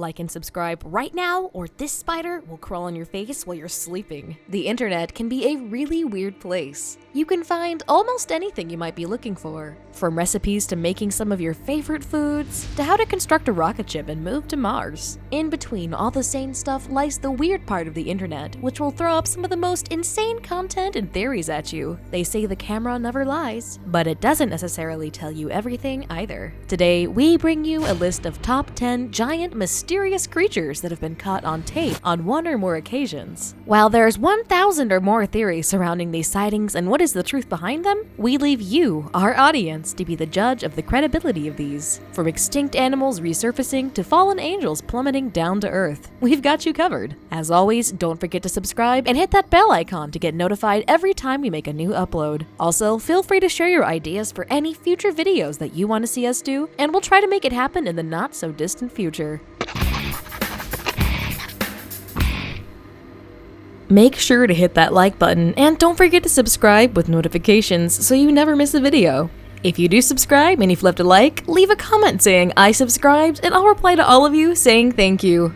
Like and subscribe right now, or this spider will crawl on your face while you're sleeping. The internet can be a really weird place. You can find almost anything you might be looking for, from recipes to making some of your favorite foods, to how to construct a rocket ship and move to Mars. In between all the sane stuff lies the weird part of the internet, which will throw up some of the most insane content and theories at you. They say the camera never lies, but it doesn't necessarily tell you everything either. Today, we bring you a list of top 10 giant mysterious creatures that have been caught on tape on one or more occasions. While there's 1,000 or more theories surrounding these sightings and what is the truth behind them, we leave you, our audience, to be the judge of the credibility of these. From extinct animals resurfacing to fallen angels plummeting down to earth, we've got you covered. As always, don't forget to subscribe and hit that bell icon to get notified every time we make a new upload. Also, feel free to share your ideas for any future videos that you want to see us do, and we'll try to make it happen in the not so distant future. Make sure to hit that like button and don't forget to subscribe with notifications so you never miss a video. If you do subscribe and you've left a like, leave a comment saying I subscribed and I'll reply to all of you saying thank you.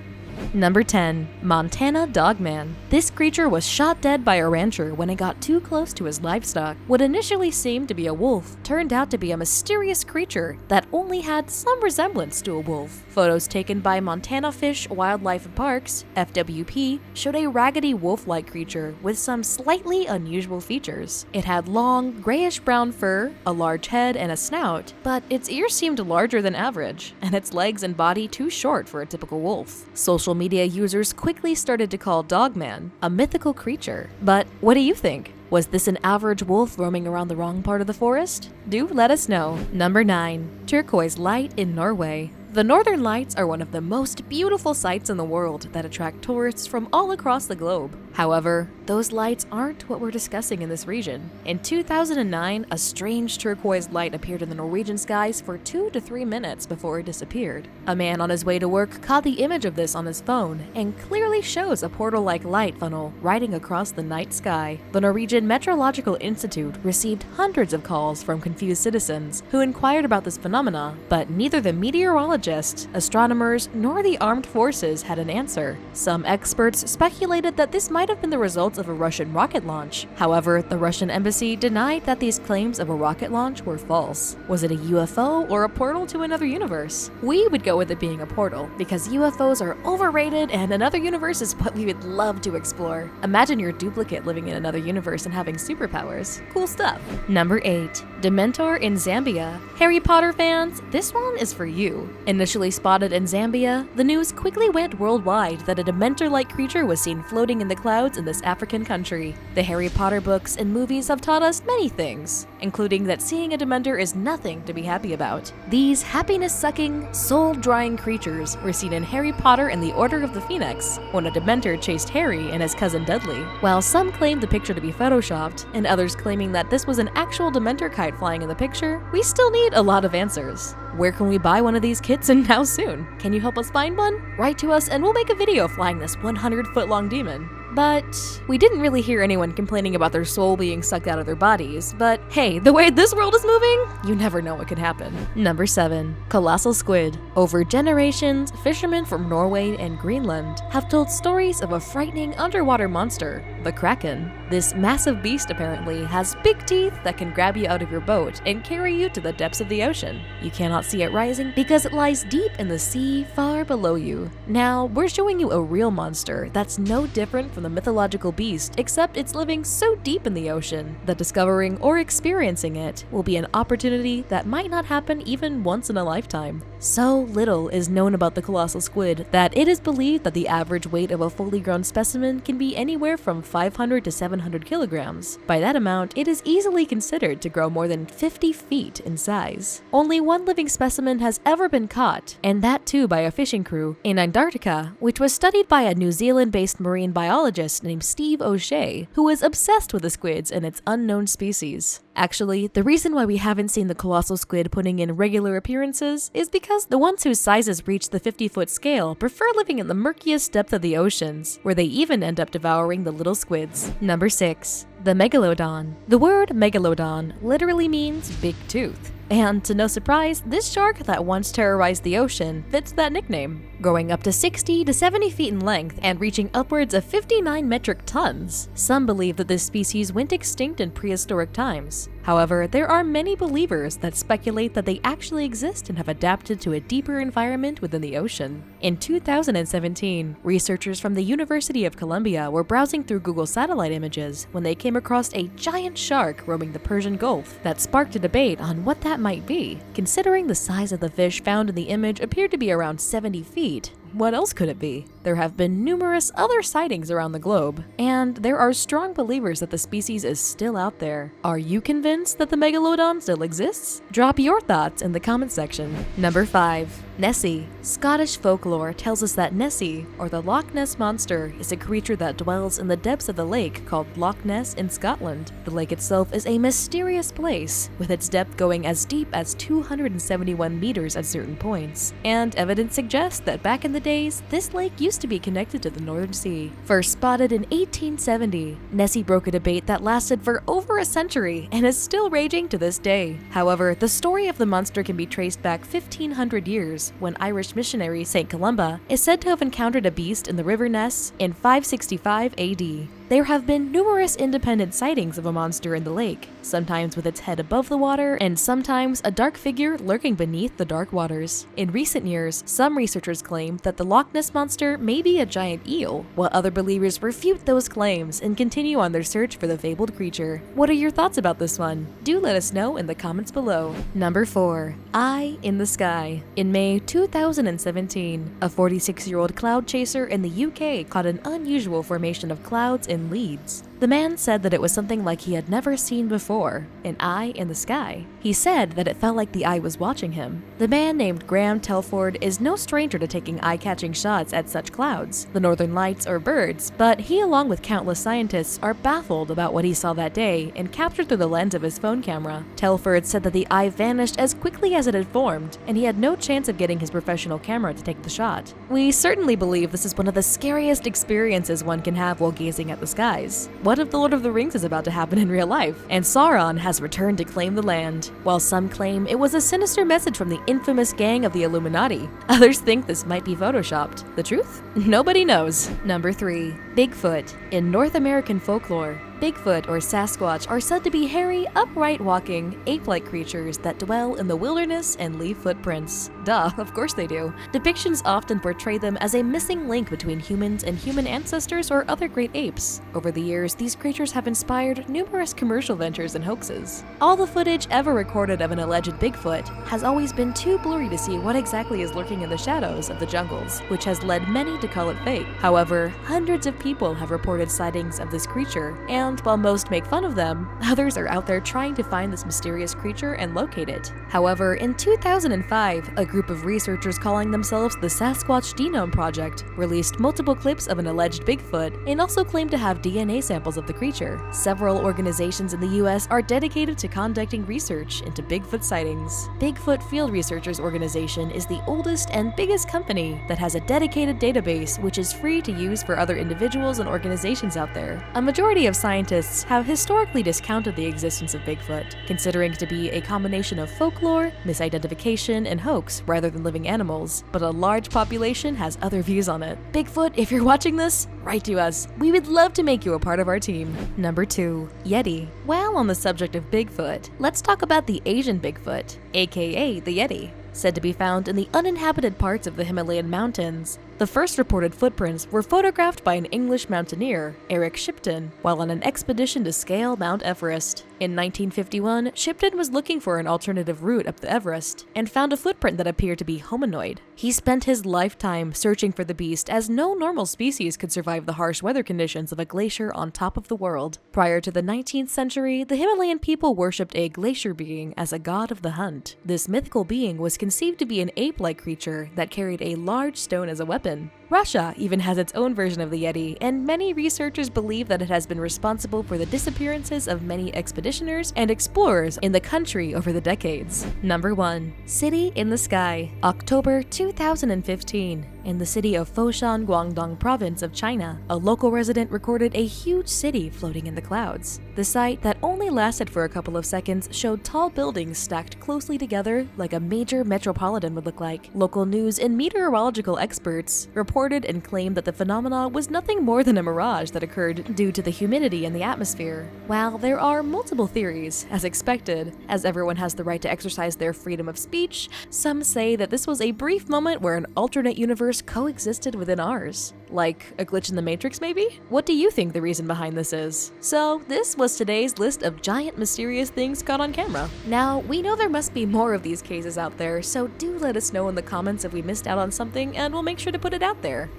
Number 10. Montana Dogman. This creature was shot dead by a rancher when it got too close to his livestock. What initially seemed to be a wolf turned out to be a mysterious creature that only had some resemblance to a wolf. Photos taken by Montana Fish, Wildlife and Parks, FWP, showed a raggedy wolf-like creature with some slightly unusual features. It had long, grayish-brown fur, a large head, and a snout, but its ears seemed larger than average, and its legs and body too short for a typical wolf. Social media users quickly started to call Dogman a mythical creature. But what do you think? Was this an average wolf roaming around the wrong part of the forest? Do let us know. Number 9. Turquoise light in Norway. The Northern Lights are one of the most beautiful sights in the world that attract tourists from all across the globe. However, those lights aren't what we're discussing in this region. In 2009, a strange turquoise light appeared in the Norwegian skies for 2 to 3 minutes before it disappeared. A man on his way to work caught the image of this on his phone and clearly shows a portal-like light funnel riding across the night sky. The Norwegian Meteorological Institute received hundreds of calls from confused citizens who inquired about this phenomena, but neither the meteorologists, astronomers, nor the armed forces had an answer. Some experts speculated that this might have been the results of a Russian rocket launch. However, the Russian embassy denied that these claims of a rocket launch were false. Was it a UFO or a portal to another universe? We would go with it being a portal, because UFOs are overrated and another universe is what we would love to explore. Imagine your duplicate living in another universe and having superpowers. Cool stuff. Number 8. Dementor in Zambia. Harry Potter fans, this one is for you. Initially spotted in Zambia, the news quickly went worldwide that a Dementor-like creature was seen floating in the clouds in this African country. The Harry Potter books and movies have taught us many things, including that seeing a Dementor is nothing to be happy about. These happiness-sucking, soul-drying creatures were seen in Harry Potter and the Order of the Phoenix, when a Dementor chased Harry and his cousin Dudley. While some claimed the picture to be photoshopped, and others claiming that this was an actual Dementor kite flying in the picture, we still need a lot of answers. Where can we buy one of these kits and how soon? Can you help us find one? Write to us and we'll make a video flying this 100-foot-long demon. But we didn't really hear anyone complaining about their soul being sucked out of their bodies. But hey, the way this world is moving, you never know what could happen. Number 7. Colossal Squid. Over generations, fishermen from Norway and Greenland have told stories of a frightening underwater monster, the Kraken. This massive beast apparently has big teeth that can grab you out of your boat and carry you to the depths of the ocean. You cannot see it rising because it lies deep in the sea far below you. Now, we're showing you a real monster that's no different from the mythological beast, except it's living so deep in the ocean that discovering or experiencing it will be an opportunity that might not happen even once in a lifetime. So little is known about the colossal squid that it is believed that the average weight of a fully grown specimen can be anywhere from 500 to 700 kilograms. By that amount, it is easily considered to grow more than 50 feet in size. Only one living specimen has ever been caught, and that too by a fishing crew in Antarctica, which was studied by a New Zealand-based marine biologist named Steve O'Shea, who was obsessed with the squids and its unknown species. Actually, the reason why we haven't seen the colossal squid putting in regular appearances is because the ones whose sizes reach the 50-foot scale prefer living in the murkiest depth of the oceans, where they even end up devouring the little squids. Number 6. The Megalodon. The word Megalodon literally means big tooth. And to no surprise, this shark that once terrorized the ocean fits that nickname, growing up to 60 to 70 feet in length and reaching upwards of 59 metric tons. Some believe that this species went extinct in prehistoric times. However, there are many believers that speculate that they actually exist and have adapted to a deeper environment within the ocean. In 2017, researchers from the University of Columbia were browsing through Google satellite images when they came across a giant shark roaming the Persian Gulf that sparked a debate on what that might be. Considering the size of the fish found in the image appeared to be around 70 feet, what else could it be? There have been numerous other sightings around the globe, and there are strong believers that the species is still out there. Are you convinced that the Megalodon still exists? Drop your thoughts in the comment section. Number 5. Nessie. Scottish folklore tells us that Nessie, or the Loch Ness Monster, is a creature that dwells in the depths of the lake called Loch Ness in Scotland. The lake itself is a mysterious place, with its depth going as deep as 271 meters at certain points, and evidence suggests that back in the days, this lake used to be connected to the Northern Sea. First spotted in 1870, Nessie broke a debate that lasted for over a century and is still raging to this day. However, the story of the monster can be traced back 1,500 years, when Irish missionary St. Columba is said to have encountered a beast in the River Ness in 565 AD. There have been numerous independent sightings of a monster in the lake, sometimes with its head above the water and sometimes a dark figure lurking beneath the dark waters. In recent years, some researchers claim that the Loch Ness Monster may be a giant eel, while other believers refute those claims and continue on their search for the fabled creature. What are your thoughts about this one? Do let us know in the comments below. Number 4. Eye in the Sky. In May 2017, a 46-year-old cloud chaser in the UK caught an unusual formation of clouds in Leeds. The man said that it was something like he had never seen before, an eye in the sky. He said that it felt like the eye was watching him. The man named Graham Telford is no stranger to taking eye-catching shots at such clouds, the northern lights or birds, but he along with countless scientists are baffled about what he saw that day and captured through the lens of his phone camera. Telford said that the eye vanished as quickly as it had formed, and he had no chance of getting his professional camera to take the shot. We certainly believe this is one of the scariest experiences one can have while gazing at the skies. What if the Lord of the Rings is about to happen in real life, and Sauron has returned to claim the land? While some claim it was a sinister message from the infamous gang of the Illuminati, others think this might be photoshopped. The truth? Nobody knows. Number 3. Bigfoot. In North American folklore, Bigfoot or Sasquatch are said to be hairy, upright-walking, ape-like creatures that dwell in the wilderness and leave footprints. Duh, of course they do. Depictions often portray them as a missing link between humans and human ancestors or other great apes. Over the years, these creatures have inspired numerous commercial ventures and hoaxes. All the footage ever recorded of an alleged Bigfoot has always been too blurry to see what exactly is lurking in the shadows of the jungles, which has led many to call it fake. However, hundreds of people have reported sightings of this creature, and while most make fun of them, others are out there trying to find this mysterious creature and locate it. However, in 2005, a group of researchers calling themselves the Sasquatch Genome Project released multiple clips of an alleged Bigfoot and also claimed to have DNA samples of the creature. Several organizations in the US are dedicated to conducting research into Bigfoot sightings. Bigfoot Field Researchers Organization is the oldest and biggest company that has a dedicated database which is free to use for other individuals and organizations out there. A majority of scientists have historically discounted the existence of Bigfoot, considering it to be a combination of folklore, misidentification, and hoax rather than living animals, but a large population has other views on it. Bigfoot, if you're watching this, write to us. We would love to make you a part of our team. Number 2. Yeti. While on the subject of Bigfoot, let's talk about the Asian Bigfoot, aka the Yeti. Said to be found in the uninhabited parts of the Himalayan mountains. The first reported footprints were photographed by an English mountaineer, Eric Shipton, while on an expedition to scale Mount Everest. In 1951, Shipton was looking for an alternative route up the Everest and found a footprint that appeared to be hominoid. He spent his lifetime searching for the beast as no normal species could survive the harsh weather conditions of a glacier on top of the world. Prior to the 19th century, the Himalayan people worshipped a glacier being as a god of the hunt. This mythical being was conceived to be an ape-like creature that carried a large stone as a weapon. Russia even has its own version of the Yeti, and many researchers believe that it has been responsible for the disappearances of many expeditioners and explorers in the country over the decades. Number 1. City in the Sky. October 2015. In the city of Foshan, Guangdong province of China, a local resident recorded a huge city floating in the clouds. The sight that only lasted for a couple of seconds showed tall buildings stacked closely together like a major metropolitan would look like. Local news and meteorological experts reported and claimed that the phenomenon was nothing more than a mirage that occurred due to the humidity in the atmosphere. While there are multiple theories, as expected, as everyone has the right to exercise their freedom of speech, some say that this was a brief moment where an alternate universe coexisted within ours. Like a glitch in the Matrix, maybe? What do you think the reason behind this is? So, this was today's list of giant mysterious things caught on camera. Now, we know there must be more of these cases out there, so do let us know in the comments if we missed out on something and we'll make sure to put it out there.